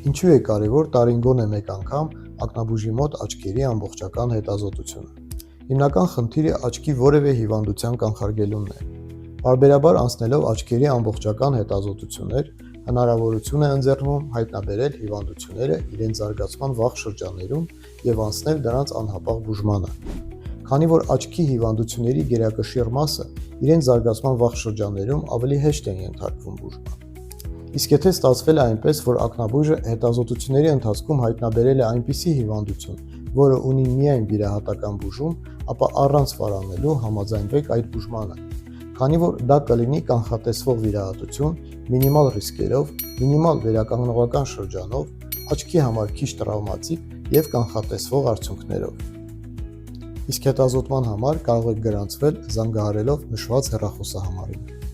Ինչու է կարևոր տարին գոնե մեկ անգամ ակնաբուժի մոտ աչքերի ամբողջական հետազոտությունը։ Հիմնական խնդիրը աչքի որևէ հիվանդության կանխարգելումն է։ Պարբերաբար անցնելով աչքերի ամբողջական հետազոտություններ, հնարավորություն է ընձեռվում հայտնաբերել հիվանդությունները իրենց զարգացման վաղ շրջաններում և անցնել դրանց անհապաղ բուժմանը։ Քանի որ աչքի հիվանդությունների գերակշիռ մասը իրենց զարգացման վաղ շրջաններում ավելի հեշտ են ենթարկվում բուժման։ Իսկ եթե ստացվել է այնպես, որ ակնաբույժը հետազոտությունների ընթացքում հայտնաբերել է այնպիսի հիվանդություն, որը ունի միայն վիրահատական բուժում, ապա առանց վարանելու համաձայնվեք այդ բուժմանը, քանի որ դա կլինի կանխատեսվող վիրահատություն, մինիմալ ռիսկերով, մինիմալ վերականգնողական շրջանով, աչքի համար քիչ տրավմատիկ և կանխատեսվող արդյունքներով։ Իսկ հետազոտման համար կարող եք գրանցվել զանգահարելով նշված հեռախոսահամարին։